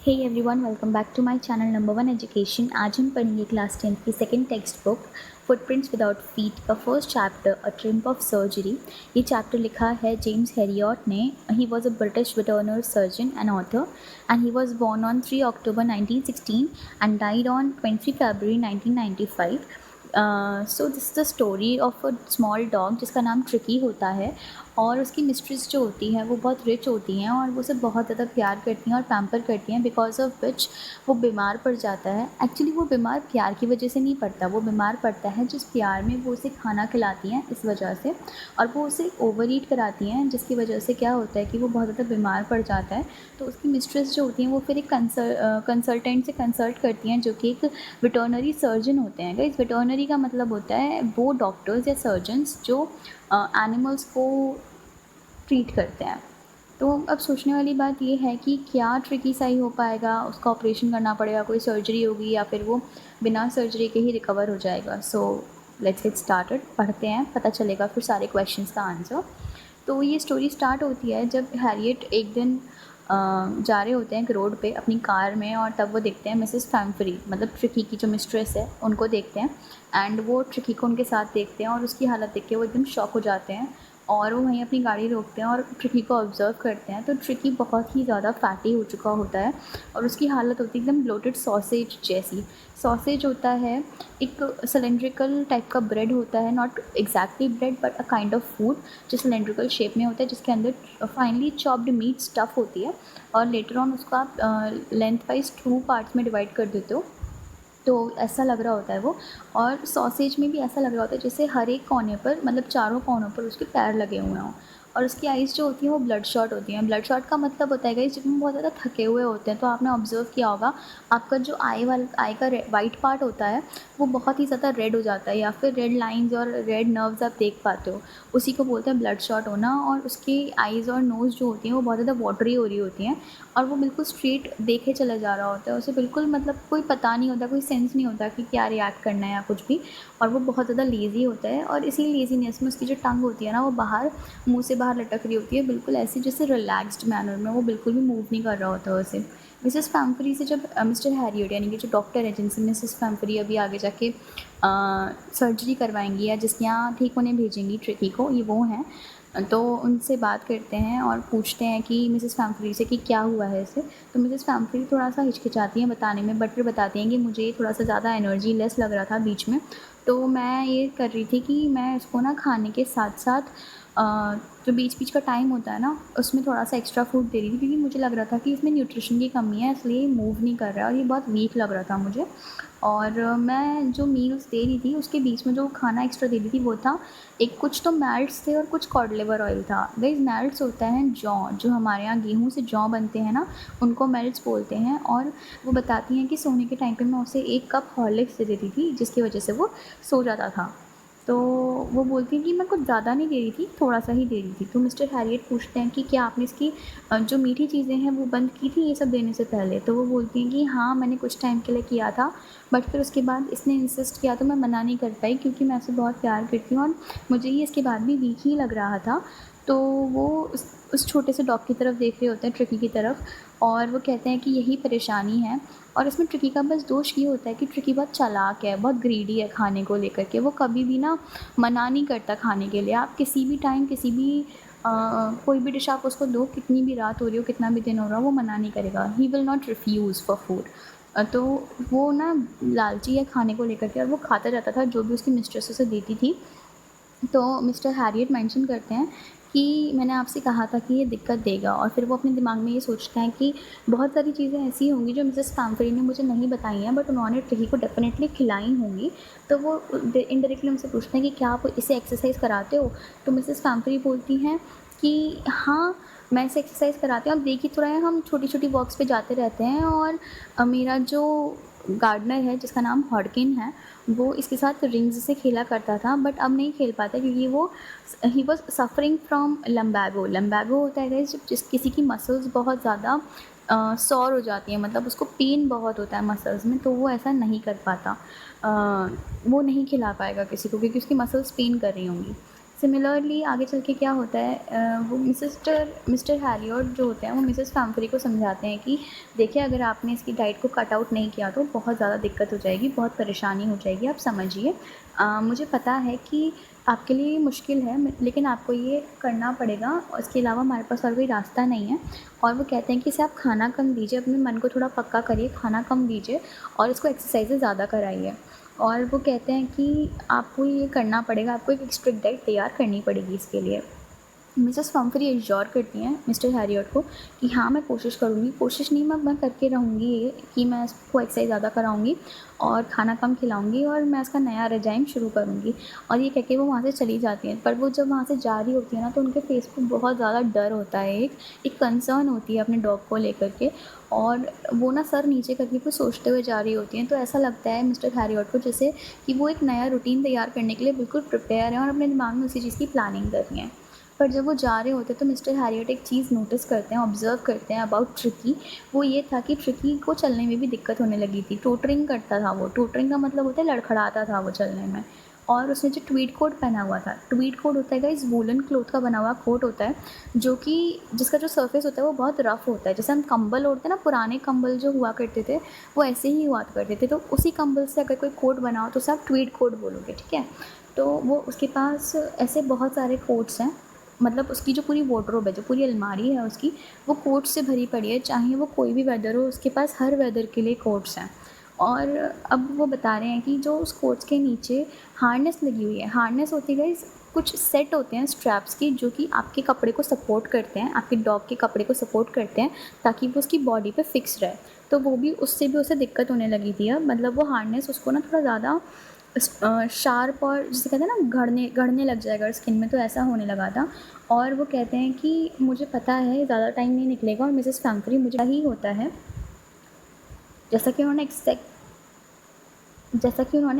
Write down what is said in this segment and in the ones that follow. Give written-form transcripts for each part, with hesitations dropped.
Hey everyone, welcome back to my channel number one education. आज हम पढ़ेंगे class 10 की second text book footprints without feet का first chapter a triumph of surgery. ये chapter लिखा है जेम्स हेरियट ने। He was a British veterinary surgeon and author and he was born on 3 October 1916 and died on 20 February 1995। So this the story of a small dog जिसका नाम tricky होता है और उसकी मिस्ट्रेस जो होती है वो बहुत रिच होती हैं और वो उसे बहुत ज़्यादा प्यार करती हैं और पैम्पर करती हैं, बिकॉज ऑफ विच वो बीमार पड़ जाता है। एक्चुअली वो बीमार प्यार की वजह से नहीं पड़ता, वो बीमार पड़ता है जिस प्यार में वो उसे खाना खिलाती हैं इस वजह से, और वो उसे ओवर ईट कराती हैं जिसकी वजह से क्या होता है कि वो बहुत ज़्यादा बीमार पड़ जाता है। तो उसकी मिस्ट्रेस जो होती हैं वो फिर एक कंसल्टेंट से कंसल्ट करती हैं जो कि एक वेटरनरी सर्जन होते हैं। इस वेटरनरी का मतलब होता है वो डॉक्टर्स या सर्जन्स जो एनिमल्स को ट्रीट करते हैं। तो अब सोचने वाली बात ये है कि क्या ट्रिकी सही हो पाएगा, उसका ऑपरेशन करना पड़ेगा, कोई सर्जरी होगी, या फिर वो बिना सर्जरी के ही रिकवर हो जाएगा। सो लेट्स गेट स्टार्टेड, पढ़ते हैं, पता चलेगा फिर सारे क्वेश्चंस का आंसर। तो ये स्टोरी स्टार्ट होती है जब हैरियट एक दिन जा रहे होते हैं एक रोड पे अपनी कार में, और तब वो देखते हैं मिसेस फैम्फरी, मतलब ट्रिकी की जो मिस्ट्रेस है उनको देखते हैं। एंड वो ट्रिकी को उनके साथ देखते हैं और उसकी हालत देख के वो एकदम शॉक हो जाते हैं और वो वहीं अपनी गाड़ी रोकते हैं और ट्रिकी को ऑब्ज़र्व करते हैं। तो ट्रिकी बहुत ही ज़्यादा फैटी हो चुका होता है और उसकी हालत होती है एकदम ब्लोटेड सॉसेज जैसी। सॉसेज होता है एक सिलेंड्रिकल टाइप का ब्रेड होता है, not exactly bread but a kind of food जो सिलेंड्रिकल शेप में होता है, जिसके अंदर फाइनली चॉप्ड मीट स्टफ़ होती है और लेटर ऑन उसको आप लेंथ वाइज 2 पार्ट्स में डिवाइड कर देते हो। तो ऐसा लग रहा होता है वो, और सॉसेज में भी ऐसा लग रहा होता है जैसे हर एक कोने पर, मतलब चारों कोनों पर उसके पैर लगे हुए हों। और उसकी आइज़ जो होती हैं वो ब्लड शॉट होती हैं। ब्लड शॉट का मतलब होता है गाइस जब हम बहुत ज़्यादा थके हुए होते हैं तो आपने ऑब्ज़र्व किया होगा आपका जो आई का वाइट पार्ट होता है वो बहुत ही ज़्यादा रेड हो जाता है, या फिर रेड लाइंस और रेड नर्व्स आप देख पाते हो, उसी को बोलते हैं ब्लड शॉट होना। और उसकी आइज़ और नोज़ जो होती हैं वो बहुत ज़्यादा वाटरी हो रही होती हैं और वो बिल्कुल स्ट्रेट देखे चला जा रहा होता है, उसे बिल्कुल मतलब कोई पता नहीं होता, कोई सेंस नहीं होता कि क्या रिएक्ट करना है या कुछ भी। और वो बहुत ज़्यादा लेज़ी होता है और इसी लेज़ीनेस में उसकी जो टंग होती है ना वो बाहर, मुंह से बाहर लटक रही होती है, बिल्कुल ऐसे जैसे रिलैक्स्ड मैनर में, वो बिल्कुल भी मूव नहीं कर रहा होता उसे। मिसेस फैम्फरी से जब मिस्टर हैरियट यानी कि जो डॉक्टर है जिनसे मिसेस फैम्फरी अभी आगे जाके सर्जरी करवाएंगी या जिसके यहाँ ठीक होने भेजेंगी ट्रिकी को, ये वो हैं, तो उनसे बात करते हैं और पूछते हैं कि मिसेस फैम्फरी से कि क्या हुआ है इसे। तो मिसेस फैम्फरी थोड़ा सा हिचकिचाती हैं बताने में, बट फिर बताती हैं कि मुझे थोड़ा सा ज़्यादा एनर्जी लेस लग रहा था बीच में, तो मैं ये कर रही थी कि मैं इसको ना खाने के साथ साथ जो बीच बीच का टाइम होता है ना उसमें थोड़ा सा एक्स्ट्रा फूड दे रही थी, क्योंकि मुझे लग रहा था कि इसमें न्यूट्रिशन की कमी है, इसलिए मूव नहीं कर रहा है और ये बहुत वीक लग रहा था मुझे। और मैं जो मील्स दे रही थी उसके बीच में जो खाना एक्स्ट्रा दे रही थी वो था एक, कुछ तो मैल्ट्स थे और कुछ कॉड लिवर ऑयल था। गाइस मैल्ट्स होता है जौ, जो हमारे यहाँ गेहूँ से जौ बनते हैं ना, उनको मैल्ट्स बोलते हैं। और वो बताती हैं कि सोने के टाइम पे मैं उसे 1 कप हॉर्लिक्स दे देती थी जिसकी वजह से वो सो जाता था। तो वो बोलती हैं कि मैं कुछ ज़्यादा नहीं दे रही थी, थोड़ा सा ही दे रही थी। तो मिस्टर हैरियट पूछते हैं कि क्या आपने इसकी जो मीठी चीज़ें हैं वो बंद की थी ये सब देने से पहले? तो वो बोलती हैं कि हाँ, मैंने कुछ टाइम के लिए किया था, बट फिर उसके बाद इसने इंसिस्ट किया तो मैं मना नहीं कर पाई, क्योंकि मैं इसे बहुत प्यार करती हूँ और मुझे ये इसके बाद भी वीक ही लग रहा था। तो वो उस छोटे से डॉग की तरफ देख रहे होते हैं, ट्रिकी की तरफ, और वो कहते हैं कि यही परेशानी है। और इसमें ट्रिकी का बस दोष ये होता है कि ट्रिकी बहुत चालाक है, बहुत ग्रीडी है खाने को लेकर के, वो कभी भी ना मना नहीं करता खाने के लिए। आप किसी भी टाइम किसी भी कोई भी डिश आप उसको दो, कितनी भी रात हो रही हो, कितना भी दिन हो रहा हो, वो मना नहीं करेगा। He will not refuse for food. तो वो ना लालची है खाने को लेकर के और वो खाता जाता था जो भी उसकी मिस्ट्रेस उसे देती थी। तो मिस्टर हैरियट मेंशन करते हैं कि मैंने आपसे कहा था कि ये दिक्कत देगा, और फिर वो अपने दिमाग में ये सोचते हैं कि बहुत सारी चीज़ें ऐसी होंगी जो मिसेस फैम्फरी ने मुझे नहीं बताई हैं, बट उन्होंने ट्रिकी को डेफिनेटली खिलाई होंगी। तो वो इनडायरेक्टली उनसे पूछते हैं कि क्या आप इसे एक्सरसाइज कराते हो? तो मिसेस फैम्फरी बोलती हैं कि हाँ, मैं इसे एक्सरसाइज कराती हूँ। आप देख ही तो रहे हैं हम छोटी छोटी वॉक्स पे जाते रहते हैं, और मेरा जो गार्डनर है जिसका नाम हॉडकिन है वो इसके साथ रिंग्स से खेला करता था, बट अब नहीं खेल पाता क्योंकि वो ही वॉज सफरिंग फ्रॉम लम्बैगो। लम्बैगो होता है गाइस जब किसी की मसल्स बहुत ज़्यादा सॉर हो जाती हैं, मतलब उसको पेन बहुत होता है मसल्स में, तो वो ऐसा नहीं कर पाता। वो नहीं खिला पाएगा किसी को क्योंकि उसकी मसल्स पेन कर रही होंगी। सिमिलरली आगे चल के क्या होता है, वो मिस्टर हैरियट जो होते हैं वो मिसेस फैम्फरी को समझाते हैं कि देखिए, अगर आपने इसकी डाइट को कट आउट नहीं किया तो बहुत ज़्यादा दिक्कत हो जाएगी, बहुत परेशानी हो जाएगी, आप समझिए। मुझे पता है कि आपके लिए ये मुश्किल है, लेकिन आपको ये करना पड़ेगा और इसके अलावा हमारे पास और कोई रास्ता नहीं है। और वो कहते हैं कि इसे आप खाना कम दीजिए, अपने मन को थोड़ा पक्का करिए, खाना कम दीजिए और इसको एक्सरसाइज़ ज़्यादा कराइए। और वो कहते हैं कि आपको ये करना पड़ेगा, आपको एक स्ट्रिक्ट डाइट तैयार करनी पड़ेगी इसके लिए। मिसेस फम्फरी एश्योर करती हैं मिस्टर हैरियट को कि हाँ, मैं कोशिश करूँगी, कोशिश नहीं, मैं करके रहूँगी ये कि मैं इसको एक्सरसाइज ज़्यादा कराऊँगी और खाना कम खिलाऊँगी और मैं इसका नया रेजाइम शुरू करूँगी। और ये कह के वो वहाँ से चली जाती हैं। पर वो जब वहाँ से जा रही होती है ना, तो उनके फेस पे बहुत ज़्यादा डर होता है, एक कंसर्न होती है अपने डॉग को लेकर के। और वो ना सर नीचे करके कुछ सोचते हुए जा रही होती हैं। तो ऐसा लगता है मिस्टर हैरियट को जैसे कि वो एक नया रूटीन तैयार करने के लिए बिल्कुल प्रिपेयर हैं और अपने दिमाग में उसी चीज़ की प्लानिंग कर रही हैं। पर जब वो जा रहे होते तो मिस्टर हैरियट एक चीज़ नोटिस करते हैं, ऑब्ज़र्व करते हैं अबाउट ट्रिकी। वो ये था कि ट्रिकी को चलने में भी दिक्कत होने लगी थी। टोटरिंग करता था वो। टोटरिंग का मतलब होता है लड़खड़ाता था वो चलने में। और उसने जो ट्वीड कोट पहना हुआ था, ट्वीड कोट होता है गाइस वूलन क्लॉथ का बना हुआ कोट होता है, जो कि जिसका जो सरफेस होता है वो बहुत रफ़ होता है। जैसे हम कंबल ओढ़ते हैं ना, पुराने कंबल जो हुआ करते थे वो ऐसे ही हुआ करते थे। तो उसी कंबल से अगर कोई कोट बना हो तो उसे आप ट्वीड कोट बोलोगे, ठीक है। तो वो उसके पास ऐसे बहुत सारे कोट्स हैं, मतलब उसकी जो पूरी वार्डरोब है, जो पूरी अलमारी है उसकी, वो कोट से भरी पड़ी है। चाहे वो कोई भी वेदर हो, उसके पास हर वेदर के लिए कोट्स हैं। और अब वो बता रहे हैं कि जो उस कोट्स के नीचे हार्नेस लगी हुई है, हार्नेस होती है गाइस, कुछ सेट होते हैं स्ट्रैप्स की, जो कि आपके कपड़े को सपोर्ट करते हैं, आपके डॉग के कपड़े को सपोर्ट करते हैं ताकि वो उसकी बॉडी पे फिक्स रहे। तो वो भी, उससे भी उसे दिक्कत होने लगी थी अब, मतलब वो हार्नेस उसको ना थोड़ा ज़्यादा शार्प और जिसे कहते हैं ना गड़ने गड़ने लग जाएगा स्किन में, तो ऐसा होने लगा था। और वो कहते हैं कि मुझे पता है ज़्यादा टाइम नहीं निकलेगा और मिसेस फैम्फरी मुझे ही होता है जैसा कि उन्होंने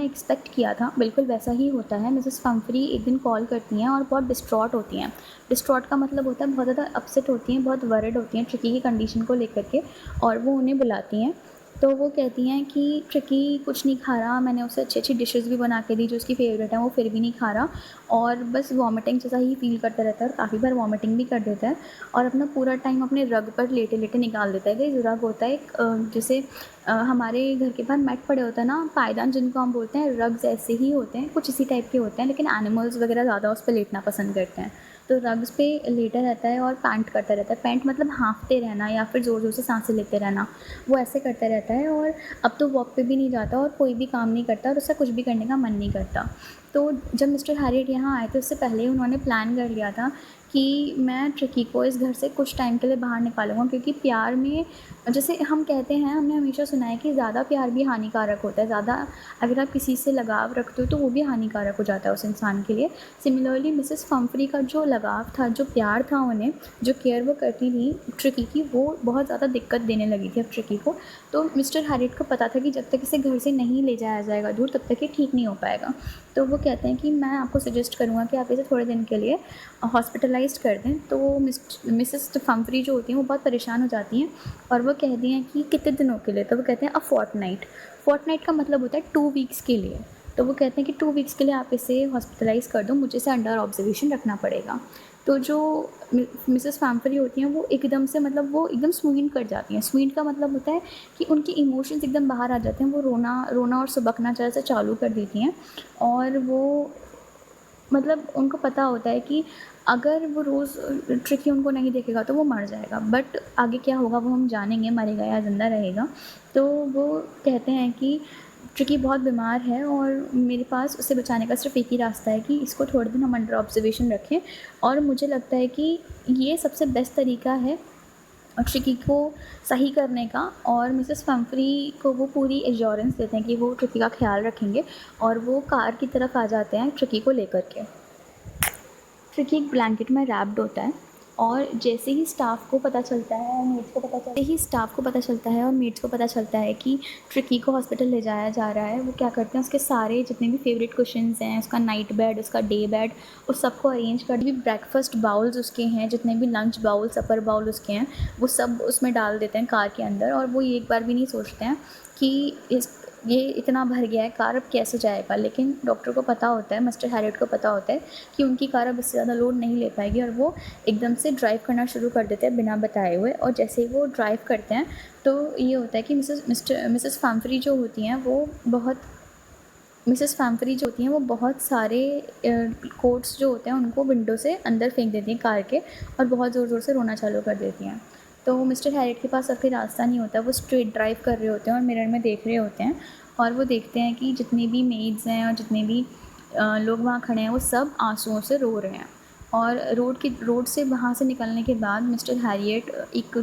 एक्सपेक्ट किया था, बिल्कुल वैसा ही होता है। मिसेस फम्फरी एक दिन कॉल करती हैं और बहुत डिस्ट्रॉट होती हैं। डिस्ट्रॉट का मतलब होता है बहुत ज़्यादा अपसेट होती हैं, बहुत वरिड होती हैं ट्रिकी की कंडीशन को लेकर के, और वो उन्हें बुलाती हैं। तो वो कहती हैं कि ट्रिकी कुछ नहीं खा रहा, मैंने उसे अच्छी अच्छी डिशेस भी बना के दी जो उसकी फेवरेट है, वो फिर भी नहीं खा रहा और बस वॉमिटिंग जैसा ही फील करता रहता है और काफ़ी बार वॉमिटिंग भी कर देता है और अपना पूरा टाइम अपने रग पर लेटे लेटे निकाल देता है। गाइस रग होता है एक जैसे हमारे घर के बाहर मैट पड़े होते हैं ना, पायदान जिनको हम बोलते हैं, रग्स ऐसे ही होते हैं, कुछ इसी टाइप के होते हैं, लेकिन एनिमल्स वगैरह ज़्यादा उस पर लेटना पसंद करते हैं। तो रग्स पे लेटा रहता है और पैंट करता रहता है। पैंट मतलब हाँफते रहना या फिर ज़ोर ज़ोर से सांसें लेते रहना, वो ऐसे करता रहता है। और अब तो वॉक पे भी नहीं जाता और कोई भी काम नहीं करता और उससे कुछ भी करने का मन नहीं करता। तो जब मिस्टर हैरियट यहाँ आए थे उससे पहले उन्होंने प्लान कर लिया था कि मैं ट्रिकी को इस घर से कुछ टाइम के लिए बाहर निकालूंगा, क्योंकि प्यार में, जैसे हम कहते हैं, हमने हमेशा सुना है कि ज़्यादा प्यार भी हानिकारक होता है। ज़्यादा अगर आप किसी से लगाव रखते हो तो वो भी हानिकारक हो जाता है उस इंसान के लिए। सिमिलरली मिसेस फम्फरी का जो लगाव था, जो प्यार था उन्हें, जो केयर वो करती थी ट्रिकी की, वो बहुत ज़्यादा दिक्कत देने लगी थी अब ट्रिकी को। तो मिस्टर हैरियट को पता था कि जब तक इसे घर से नहीं ले जाया जाएगा दूर, तब तक ये ठीक नहीं हो पाएगा। तो वो कहते हैं कि मैं आपको सजेस्ट करूँगा कि आप इसे थोड़े दिन के लिए हॉस्पिटलाइज्ड कर दें। तो मिसेस फम्फरी जो होती हैं वो बहुत परेशान हो जाती हैं और वो कहती हैं कि कितने दिनों के लिए। तो वो कहते हैं फोर्टनाइट का मतलब होता है 2 वीक्स के लिए। तो वो कहते हैं कि 2 वीक्स के लिए आप इसे हॉस्पिटलाइज़ कर दो, मुझे इसे अंडर ऑब्जर्वेशन रखना पड़ेगा। तो जो मिसेस फैम्फरी होती हैं वो एकदम से, मतलब वो एकदम स्वीन कर जाती हैं। स्वीन का मतलब होता है कि उनके इमोशंस एकदम बाहर आ जाते हैं, वो रोना और सुबकना जैसे चालू कर देती हैं। और वो, मतलब उनको पता होता है कि अगर वो रोज़ ट्रिकी उनको नहीं देखेगा तो वो मर जाएगा, बट आगे क्या होगा वो हम जानेंगे, मरेगा या ज़िंदा रहेगा। तो वो कहते हैं कि ट्रिकी बहुत बीमार है और मेरे पास उसे बचाने का सिर्फ एक ही रास्ता है कि इसको थोड़े दिन हम अंडर ऑब्जर्वेशन रखें। और मुझे लगता है कि ये सबसे बेस्ट तरीका है ट्रिकी को सही करने का। और मिसेस फम्फरी को वो पूरी एश्योरेंस देते हैं कि वो ट्रिकी का ख्याल रखेंगे और वो कार की तरफ आ जाते हैं ट्रिकी को लेकर के। ट्रिकी एक ब्लैंकेट में रैप्ड होता है और जैसे ही स्टाफ को पता चलता है और मेट्स को पता चलता है कि ट्रिकी को हॉस्पिटल ले जाया जा रहा है, वो क्या करते हैं, उसके सारे जितने भी फेवरेट कुशन्स हैं, उसका नाइट बेड, उसका डे बेड, उस सबको अरेंज कर भी, ब्रेकफास्ट बाउल्स उसके हैं, जितने भी लंच बाउल, सपर बाउल उसके हैं, वो सब उसमें डाल देते हैं कार के अंदर। और वो ये एक बार भी नहीं सोचते हैं कि ये इतना भर गया है, कार अब कैसे जाएगा। लेकिन डॉक्टर को पता होता है, मिस्टर हैरियट को पता होता है कि उनकी कार अब इससे ज़्यादा लोड नहीं ले पाएगी, और वो एकदम से ड्राइव करना शुरू कर देते हैं बिना बताए हुए। और जैसे ही वो ड्राइव करते हैं तो ये होता है कि मिसेस फैम्फरी जो होती हैं वो बहुत सारे कोट्स जो होते हैं उनको विंडो से अंदर फेंक देती हैं कार के, और बहुत ज़ोर ज़ोर से रोना चालू कर देती हैं। तो मिस्टर हैरियट के पास अब कोई रास्ता नहीं होता, वो स्ट्रेट ड्राइव कर रहे होते हैं और मिरर में देख रहे होते हैं, और वो देखते हैं कि जितनी भी मेड्स हैं और जितने भी लोग वहाँ खड़े हैं वो सब आंसुओं से रो रहे हैं। और रोड से वहाँ से निकलने के बाद मिस्टर हैरियट एक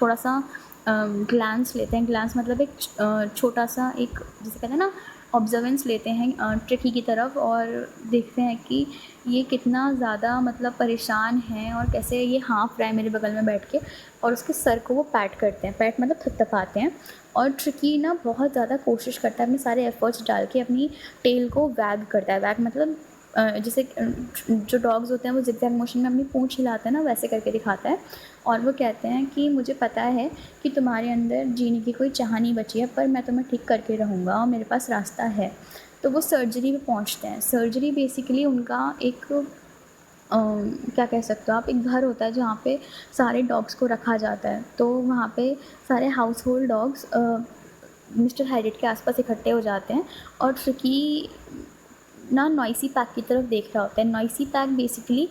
थोड़ा सा ग्लांस लेते हैं। ग्लांस मतलब एक छोटा सा, एक जिसे कहते हैं ना, ऑब्जर्वेंस लेते हैं ट्रिकी की तरफ, और देखते हैं कि ये कितना ज़्यादा मतलब परेशान है और कैसे ये हाँफ रहा है मेरे बगल में बैठ के, और उसके सर को वो पैट करते हैं, पैट मतलब थपथपाते हैं। और ट्रिकी ना बहुत ज़्यादा कोशिश करता है अपने सारे एफर्ट्स डाल के अपनी टेल को वैग करता है। वैग मतलब जैसे जो डॉग्स होते हैं वो जिगजैग मोशन में अपनी पूँछ हिलाते हैं ना, वैसे करके दिखाता है। और वो कहते हैं कि मुझे पता है कि तुम्हारे अंदर जीने की कोई चाह नहीं बची है, पर मैं तुम्हें ठीक करके रहूँगा और मेरे पास रास्ता है। तो वो सर्जरी में पहुँचते हैं। सर्जरी बेसिकली उनका एक क्या कह सकते हो आप, एक घर होता है जहाँ पे सारे डॉग्स को रखा जाता है। तो वहाँ पे सारे house hold dogs mister Harriet के आसपास इकट्ठे हो जाते हैं, और ट्रिकी ना नॉइसी पैक की तरफ देख रहा होता है। नॉइसी पैक बेसिकली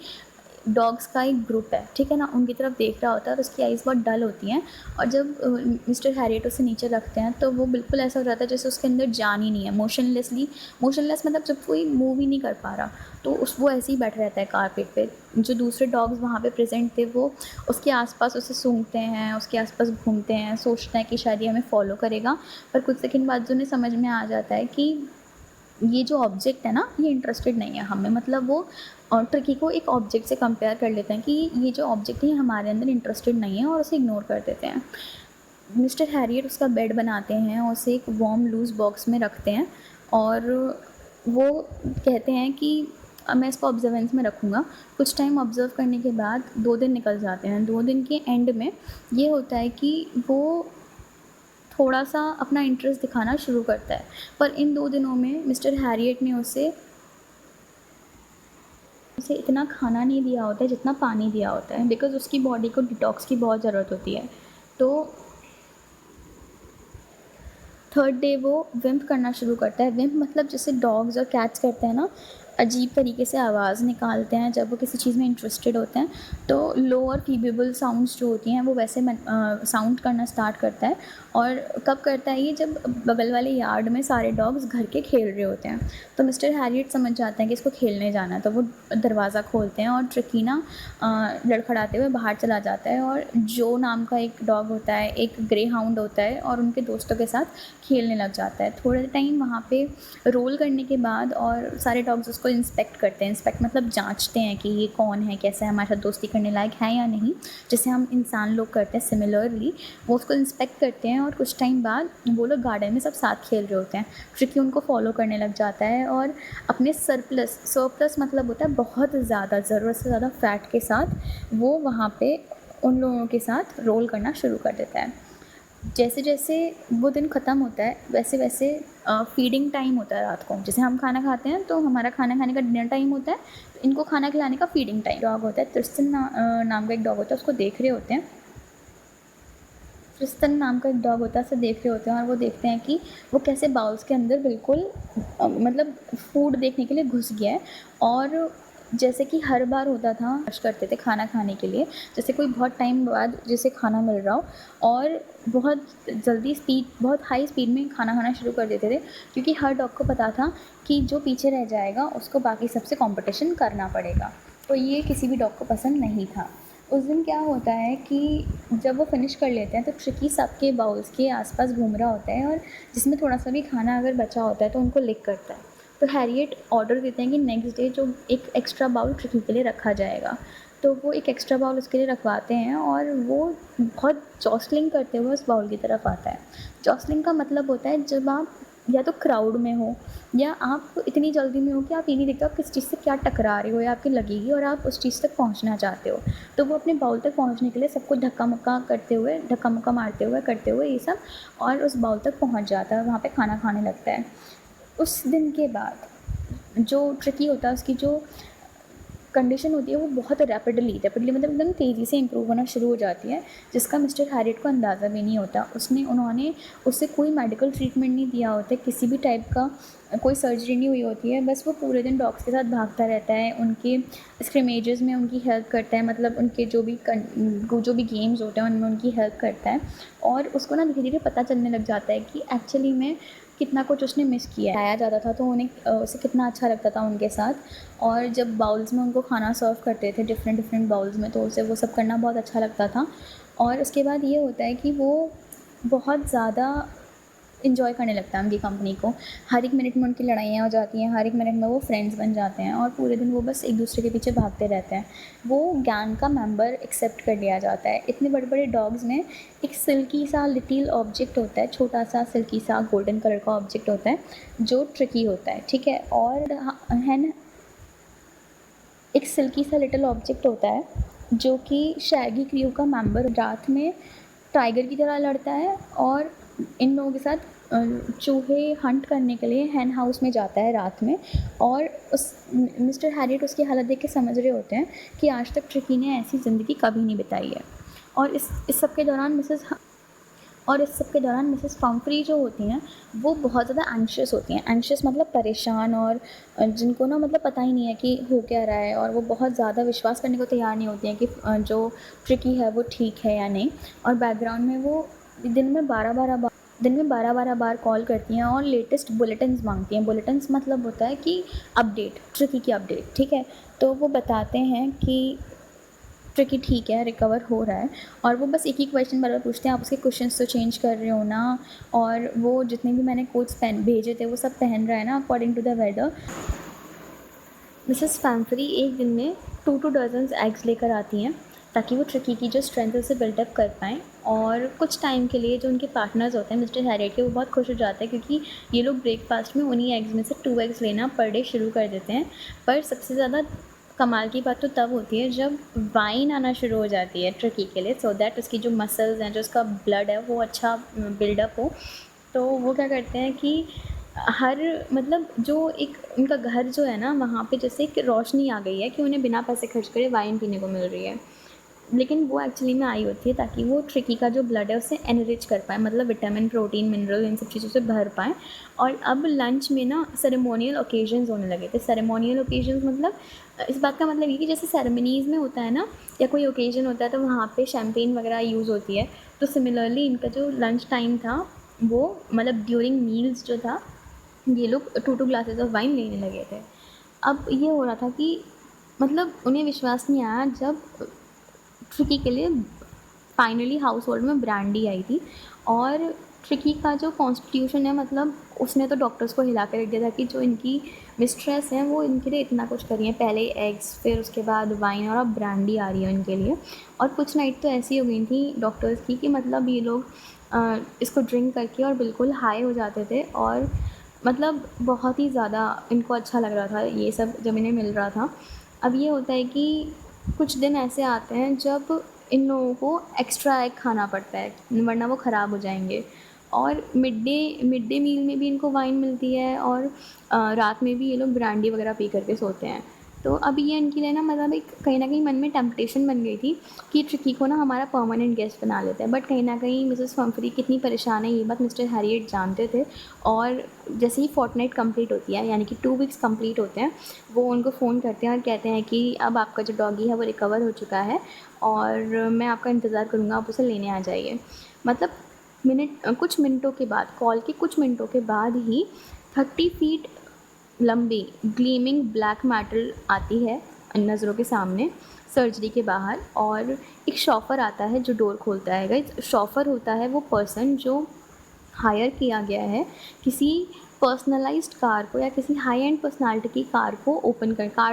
डॉग्स का एक ग्रुप है, ठीक है ना, उनकी तरफ देख रहा होता है, और उसकी आइज़ बहुत डल होती हैं। और जब मिस्टर हैरियट उसे नीचे रखते हैं तो वो बिल्कुल ऐसा हो जाता है जैसे उसके अंदर जान ही नहीं है। मोशनलेस मतलब जब कोई मूव ही नहीं कर पा रहा, तो वो ऐसे ही बैठा रहता है कारपेट पे। जो दूसरे डॉग्स वहाँ पे प्रेजेंट थे वो उसके आसपास उसे सूंघते हैं, उसके आसपास घूमते हैं, सोचते हैं कि शायद ये हमें फॉलो करेगा। पर कुछ सेकंड बाद उन्हें समझ में आ जाता है कि ये जो ऑब्जेक्ट है ना, ये इंटरेस्टेड नहीं है हमें। मतलब वो ट्रिकी को एक ऑब्जेक्ट से कंपेयर कर लेते हैं कि ये जो ऑब्जेक्ट है ये हमारे अंदर इंटरेस्टेड नहीं है, और उसे इग्नोर कर देते हैं। मिस्टर हैरियट उसका बेड बनाते हैं और उसे एक वार्म लूज़ बॉक्स में रखते हैं, और वो कहते हैं कि मैं इसको ऑब्जर्वेंस में रखूँगा। कुछ टाइम ऑब्ज़र्व करने के बाद 2 दिन निकल जाते हैं। 2 दिन के एंड में ये होता है कि वो थोड़ा सा अपना इंटरेस्ट दिखाना शुरू करता है। पर इन 2 दिनों में मिस्टर हैरियट ने उसे इतना खाना नहीं दिया होता है जितना पानी दिया होता है, बिकॉज़ उसकी बॉडी को डिटॉक्स की बहुत ज़रूरत होती है। तो थर्ड डे वो विम्प करना शुरू करता है। विम्प मतलब जैसे डॉग्स और कैट्स करते हैं ना, अजीब तरीके से आवाज़ निकालते हैं जब वो किसी चीज़ में इंटरेस्टेड होते हैं। तो लो और फीबेबल साउंड्स जो होती हैं वो वैसे साउंड करना स्टार्ट करता है। और कब करता है ये, जब बगल वाले यार्ड में सारे डॉग्स घर के खेल रहे होते हैं। तो मिस्टर हैरियट समझ जाते हैं कि इसको खेलने जाना है, तो वो दरवाज़ा खोलते हैं और ट्रिकी ना लड़खड़ाते हुए बाहर चला जाता है, और जो नाम का एक डॉग होता है, एक ग्रे हाउंड होता है, और उनके दोस्तों के साथ खेलने लग जाता है। थोड़े टाइम वहाँ पे रोल करने के बाद और सारे डॉग्स उसको इंस्पेक्ट करते हैं। इंस्पेक्ट मतलब जांचते हैं कि ये कौन है, कैसा है, हमारे साथ दोस्ती करने लायक है या नहीं, जैसे हम इंसान लोग करते हैं। सिमिलरली वो उसको इंस्पेक्ट करते हैं, और कुछ टाइम बाद वो लोग गार्डन में सब साथ खेल रहे होते हैं। ट्रिकी उनको फॉलो करने लग जाता है, और अपने सरप्लस मतलब होता है बहुत ज़्यादा, ज़रूरत से ज़्यादा फैट के साथ वो वहाँ पे उन लोगों के साथ रोल करना शुरू कर देता है। जैसे जैसे वो दिन ख़त्म होता है वैसे वैसे फीडिंग टाइम होता है रात को। जैसे हम खाना खाते हैं तो हमारा खाना खाने का डिनर टाइम होता है, तो इनको खाना खिलाने का फीडिंग टाइम। डॉग होता है ट्रिस्टन नाम का एक डॉग होता है, उसको देख रहे होते हैं। ट्रिस्टन नाम का एक डॉग होता है, उसे देख रहे होते हैं, और वो देखते हैं कि वो कैसे बाउल्स के अंदर बिल्कुल मतलब फूड देखने के लिए घुस गया है। और जैसे कि हर बार होता था, रश करते थे खाना खाने के लिए, जैसे कोई बहुत टाइम बाद जिसे खाना मिल रहा हो, और बहुत जल्दी बहुत हाई स्पीड में खाना खाना शुरू कर देते थे, क्योंकि हर डॉग को पता था कि जो पीछे रह जाएगा उसको बाकी सबसे कंपटीशन करना पड़ेगा। तो ये किसी भी डॉग को पसंद नहीं था। उस दिन क्या होता है कि जब वो फिनिश कर लेते हैं तो ट्रिकी सबके बाउल्स के आसपास घूम रहा होता है, और जिसमें थोड़ा सा भी खाना अगर बचा होता है तो उनको लिक करता है। तो हैरियट ऑर्डर देते हैं कि नेक्स्ट डे जो एक एक्स्ट्रा बाउल ट्रिकी के लिए रखा जाएगा। तो वो एक एक्स्ट्रा बाउल उसके लिए रखवाते हैं, और वो बहुत जॉस्लिंग करते हुए उस बाउल की तरफ आता है। जॉस्लिंग का मतलब होता है जब आप या तो क्राउड में हो, या आप इतनी जल्दी में हो कि आप ये नहीं देखते आप किस चीज़ से क्या टकरा रहे हो या आपकी लगेगी और आप उस चीज़ तक पहुंचना चाहते हो। तो वो अपने बाउल तक पहुंचने के लिए सबको धक्का मुक्का करते हुए, धक्का मुक्का मारते हुए, करते हुए ये सब, और उस बाउल तक पहुंच जाता है और वहाँ पे खाना खाने लगता है। उस दिन के बाद जो ट्रिकी होता है, उसकी जो कंडीशन होती है वो बहुत रैपिडली मतलब एकदम तेज़ी से इम्प्रूव होना शुरू हो जाती है, जिसका मिस्टर हैरियट को अंदाज़ा भी नहीं होता। उन्होंने उससे कोई मेडिकल ट्रीटमेंट नहीं दिया होता, किसी भी टाइप का कोई सर्जरी नहीं हुई होती है, बस वो पूरे दिन डॉग्स के साथ भागता रहता है, उनके स्क्रिमेजेस में उनकी हेल्प करता है, मतलब उनके जो भी गेम्स होते हैं उनमें उनकी हेल्प करता है। और उसको ना धीरे धीरे पता चलने लग जाता है कि एक्चुअली में कितना कुछ उसने मिस किया है। आया जाता था तो उन्हें उसे कितना अच्छा लगता था उनके साथ, और जब बाउल्स में उनको खाना सर्व करते थे डिफरेंट डिफरेंट बाउल्स में, तो उसे वो सब करना बहुत अच्छा लगता था। और उसके बाद ये होता है कि वो बहुत ज़्यादा इन्जॉय करने लगता है उनकी कंपनी को। हर एक मिनट में उनकी लड़ाइयाँ हो जाती हैं, हर एक मिनट में वो फ्रेंड्स बन जाते हैं और पूरे दिन वो बस एक दूसरे के पीछे भागते रहते हैं। वो गैंग का मेंबर एक्सेप्ट कर लिया जाता है। इतने बड़े बड़े डॉग्स में एक सिल्की सा लिटिल ऑब्जेक्ट होता है, छोटा सा सिल्की सा गोल्डन कलर का ऑब्जेक्ट होता है जो ट्रिकी होता है, ठीक है। और है ना, एक सिल्की सा लिटिल ऑब्जेक्ट होता है जो कि शैगी क्रू का मेंबर रात में टाइगर की तरह लड़ता है और इन लोगों के साथ चूहे हंट करने के लिए हैन हाउस में जाता है रात में। और उस मिस्टर हैरियट उसकी हालत देख के समझ रहे होते हैं कि आज तक ट्रिकी ने ऐसी ज़िंदगी कभी नहीं बिताई है। और इस सब के दौरान मिसेस पम्फ्री जो होती हैं वो बहुत ज़्यादा एंशियस होती हैं। एंशियस मतलब परेशान, और जिनको ना मतलब पता ही नहीं है कि हो क्या रहा है, और वो बहुत ज़्यादा विश्वास करने को तैयार नहीं होती हैं कि जो ट्रिकी है वो ठीक है या नहीं। और बैकग्राउंड में वो दिन में 12-12 बार कॉल करती हैं और लेटेस्ट बुलेटिन्स मांगती हैं। बुलेटिन्स मतलब होता है कि अपडेट, ट्रिकी की अपडेट, ठीक है। तो वो बताते हैं कि ट्रिकी ठीक है, रिकवर हो रहा है, और वो बस एक ही क्वेश्चन बार बार पूछते हैं, आप उसके क्वेश्चंस तो चेंज कर रहे हो ना, और वो जितने भी मैंने कोट्स भेजे थे वो सब पहन रहा है ना according to the weather. Mrs Pumphrey एक दिन में 2 डज़न्स एग्स लेकर आती हैं ताकि वो ट्रिकी की जो स्ट्रेंथ है उसे बिल्डअप कर पाएँ। और कुछ टाइम के लिए जो उनके पार्टनर्स होते हैं मिस्टर हैरियट के, वो बहुत खुश हो जाते हैं क्योंकि ये लोग ब्रेकफास्ट में उन्हीं एग्स में से 2 एग्स लेना पर डे शुरू कर देते हैं। पर सबसे ज़्यादा कमाल की बात तो तब होती है जब वाइन आना शुरू हो जाती है ट्रिकी के लिए, सो दैट उसकी जो मसल्स हैं, जो उसका ब्लड है वो अच्छा बिल्डअप हो। तो वो क्या करते हैं कि हर मतलब जो एक उनका घर जो है ना, वहाँ पे जैसे एक रोशनी आ गई है कि उन्हें बिना पैसे खर्च करे वाइन पीने को मिल रही है। लेकिन वो एक्चुअली में आई होती है ताकि वो ट्रिकी का जो ब्लड है उसे एनरिच कर पाए, मतलब विटामिन, प्रोटीन, मिनरल, इन सब चीज़ों से भर पाएँ। और अब लंच में ना सेरेमोनियल ओकेजन्स होने लगे थे। सेरेमोनियल ओकेजन्स मतलब इस बात का मतलब ये कि जैसे सेरेमनीज़ में होता है ना, या कोई ओकेजन होता है तो वहाँ पे शैम्पेन वगैरह यूज़ होती है। तो सिमिलरली इनका जो लंच टाइम था वो मतलब ड्यूरिंग मील्स जो था, ये लोग 2 ग्लासेस ऑफ वाइन लेने लगे थे। अब ये हो रहा था कि मतलब उन्हें विश्वास नहीं आया जब ट्रिकी के लिए फाइनली हाउस होल्ड में ब्रांडी आई थी। और ट्रिकी का जो कॉन्स्टिट्यूशन है, मतलब उसने तो डॉक्टर्स को हिला के रख दिया था कि जो इनकी मिस्ट्रेस हैं वो इनके लिए इतना कुछ करी है, पहले एग्स, फिर उसके बाद वाइन, और अब ब्रांडी आ रही है इनके लिए। और कुछ नाइट तो ऐसी हो गई थी डॉक्टर्स की कि मतलब ये लोग इसको ड्रिंक करके और बिल्कुल हाई हो जाते थे, और मतलब बहुत ही ज़्यादा इनको अच्छा लग रहा था ये सब जब इन्हें मिल रहा था। अब ये होता है कि कुछ दिन ऐसे आते हैं जब इन लोगों को एक्स्ट्रा एग खाना पड़ता है वरना वो ख़राब हो जाएंगे। और मिड डे मील में भी इनको वाइन मिलती है, और रात में भी ये लोग ब्रांडी वगैरह पी करके सोते हैं। तो अब ये इनके लिए ना मतलब एक कहीं ना कहीं मन में टेम्पटेशन बन गई थी कि ट्रिकी को ना हमारा परमानेंट गेस्ट बना लेते हैं। बट कहीं ना कहीं मिसेस फम्फरी कितनी परेशान है ये बात मिस्टर हैरियट जानते थे। और जैसे ही फोर्टनाइट कंप्लीट होती है, यानी कि 2 वीक्स कंप्लीट होते हैं, वो उनको फ़ोन करते हैं और कहते हैं कि अब आपका जो डॉगी है वो रिकवर हो चुका है और मैं आपका इंतज़ार करूँगा, आप उसे लेने आ जाइए। मतलब कुछ मिनटों के बाद, कॉल के कुछ मिनटों के बाद ही 30 फीट लंबी ग्लीमिंग ब्लैक मेटल आती है नज़रों के सामने सर्जरी के बाहर। और एक शॉफर आता है जो डोर खोलता है। गाइस, शॉफर होता है वो पर्सन जो हायर किया गया है किसी पर्सनलाइज्ड कार को या किसी हाई एंड पर्सनालिटी की कार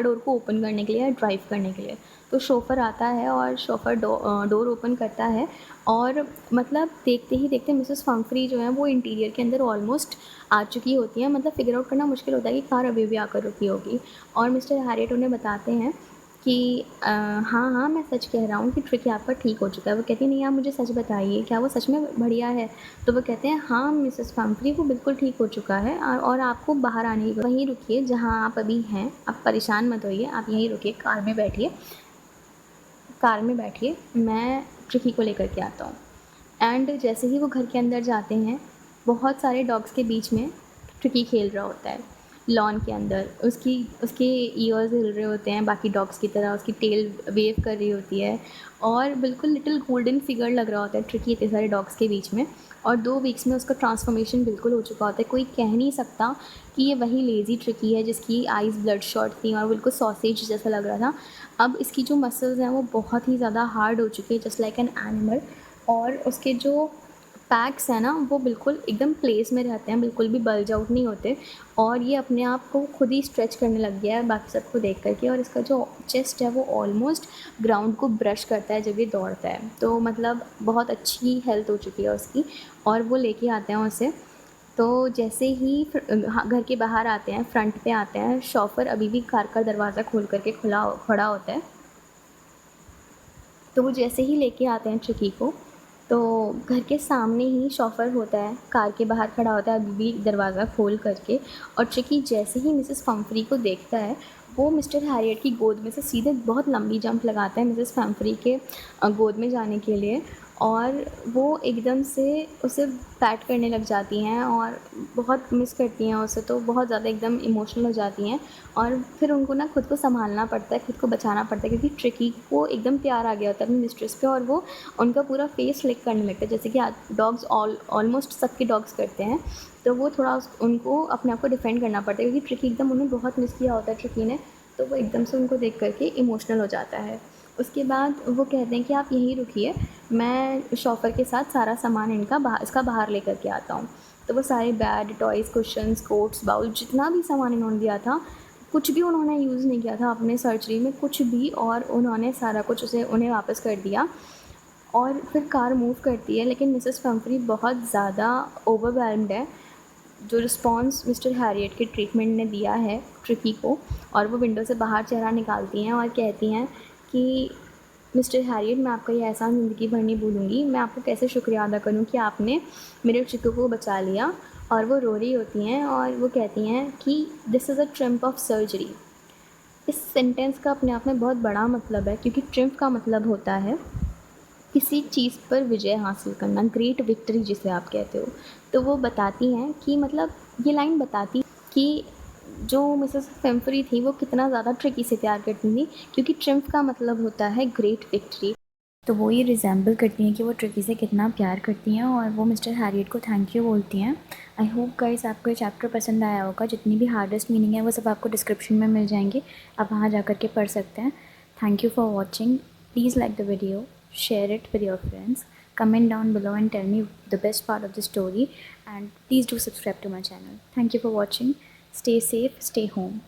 डोर को ओपन करने के लिए या ड्राइव करने के लिए। तो शोफ़र आता है और शोफ़र डोर ओपन करता है और मतलब देखते ही देखते मिसेस फम्फ्री जो है वो इंटीरियर के अंदर ऑलमोस्ट आ चुकी होती हैं। मतलब फ़िगर आउट करना मुश्किल होता है कि कार अभी भी आकर रुकी होगी। और मिस्टर हैरियट उन्हें बताते हैं कि हाँ हाँ मैं सच कह रहा हूँ कि ट्रिकी आपका ठीक हो चुका है। वो कहती है नहीं आप मुझे सच बताइए क्या वो सच में बढ़िया है। तो वो कहते हैं हाँ मिसेस फम्फ्री वो बिल्कुल ठीक हो चुका है और आपको बाहर आने की वहीं रुकिए जहाँ आप अभी हैं। आप परेशान मत होइए, आप यहीं रुकिए, कार में बैठिए, मैं ट्रिकी को लेकर के आता हूँ। एंड जैसे ही वो घर के अंदर जाते हैं बहुत सारे डॉग्स के बीच में ट्रिकी खेल रहा होता है लॉन के अंदर। उसके ईयर्स हिल रहे होते हैं बाकी डॉग्स की तरह, उसकी टेल वेव कर रही होती है और बिल्कुल लिटिल गोल्डन फिगर लग रहा होता है ट्रिकी इतने सारे डॉग्स के बीच में। और 2 वीक्स में उसका ट्रांसफॉर्मेशन बिल्कुल हो चुका होता है। कोई कह नहीं सकता कि ये वही लेज़ी ट्रिकी है जिसकी आइज़ ब्लड शॉट थी और बिल्कुल सॉसेज जैसा लग रहा था। अब इसकी जो मसल्स हैं वो बहुत ही ज़्यादा हार्ड हो चुकी है जस्ट लाइक एन एनिमल। और उसके जो पैक्स हैं ना वो बिल्कुल एकदम प्लेस में रहते हैं, बिल्कुल भी बल्ज आउट नहीं होते। और ये अपने आप को खुद ही स्ट्रेच करने लग गया है बाकी सबको देख कर के। और इसका जो चेस्ट है वो ऑलमोस्ट ग्राउंड को ब्रश करता है जब ये दौड़ता है। तो मतलब बहुत अच्छी हेल्थ हो चुकी है उसकी। और वो लेके आते हैं उसे। तो जैसे ही घर के बाहर आते हैं, फ्रंट पे आते हैं, शॉफर अभी भी कार का दरवाज़ा खोल करके खड़ा होता है। तो वो जैसे ही लेके आते हैं ट्रिकी को, तो घर के सामने ही शॉफर होता है, कार के बाहर खड़ा होता है अभी भी दरवाज़ा खोल करके। और ट्रिकी जैसे ही मिसेस फम्फ्री को देखता है वो मिस्टर हैरियट की गोद में से सीधे बहुत लंबी जंप लगाता है मिसेस फम्फ्री के गोद में जाने के लिए। और वो एकदम से उसे पैट करने लग जाती हैं और बहुत मिस करती हैं उसे, तो बहुत ज़्यादा एकदम इमोशनल हो जाती हैं। और फिर उनको ना खुद को संभालना पड़ता है, खुद को बचाना पड़ता है क्योंकि ट्रिकी को एकदम प्यार आ गया होता है अपनी मिस्ट्रेस पे और वो उनका पूरा फेस लिक करने लगता है जैसे कि डॉग्स ऑलमोस्ट सबके डॉग्स करते हैं। तो वो थोड़ा उनको अपने आप को डिफेंड करना पड़ता है क्योंकि ट्रिकी एकदम उन्हें बहुत मिस किया होता है ट्रिकी ने। तो वो एकदम से उनको देख करके इमोशनल हो जाता है। उसके बाद वो कहते हैं कि आप यहीं रुकिए, मैं शॉफर के साथ सारा सामान इसका बाहर लेकर के आता हूँ। तो वो सारे bad toys, cushions, coats, bowl, जितना भी सामान इन्होंने दिया था कुछ भी उन्होंने यूज़ नहीं किया था अपने सर्जरी में कुछ भी, और उन्होंने सारा कुछ उन्हें वापस कर दिया। और फिर कार मूव करती है लेकिन मिसेस फम्फ्री बहुत ज़्यादा ओवरवेल्म्ड है जो रिस्पॉन्स मिस्टर हैरियट के ट्रीटमेंट ने दिया है ट्रिकी को। और वो विंडो से बाहर चेहरा निकालती हैं और कहती हैं कि मिस्टर हैरियट मैं आपका ये एहसान ज़िंदगी भर नहीं भूलूंगी, मैं आपको कैसे शुक्रिया अदा करूँ कि आपने मेरे चिक्कू को बचा लिया। और वो रो रही होती हैं और वो कहती हैं कि this is a triumph of surgery. इस सेंटेंस का अपने आप में बहुत बड़ा मतलब है क्योंकि ट्रिम्प का मतलब होता है किसी चीज़ पर विजय हासिल करना, ग्रेट विक्ट्री जिसे आप कहते हो। तो वो बताती हैं कि मतलब ये लाइन बताती कि जो मिसेस फेम्फ्री थी वो कितना ज़्यादा ट्रिकी से प्यार करती थी क्योंकि ट्रिम्फ का मतलब होता है ग्रेट विक्ट्री। तो वो ये रिजेंबल करती हैं कि वो ट्रिकी से कितना प्यार करती हैं और वो मिस्टर हैरियट को थैंक यू बोलती हैं। आई होप गाइस आपको ये चैप्टर पसंद आया होगा। जितनी भी हार्डेस्ट मीनिंग है वो सब आपको डिस्क्रिप्शन में मिल जाएंगे, आप वहाँ जा कर के पढ़ सकते हैं। Thank you for watching. Please like the video, share it with your friends, comment down below and tell me the best part of the story, and please do subscribe to my channel. Thank you for watching. Stay safe, stay home.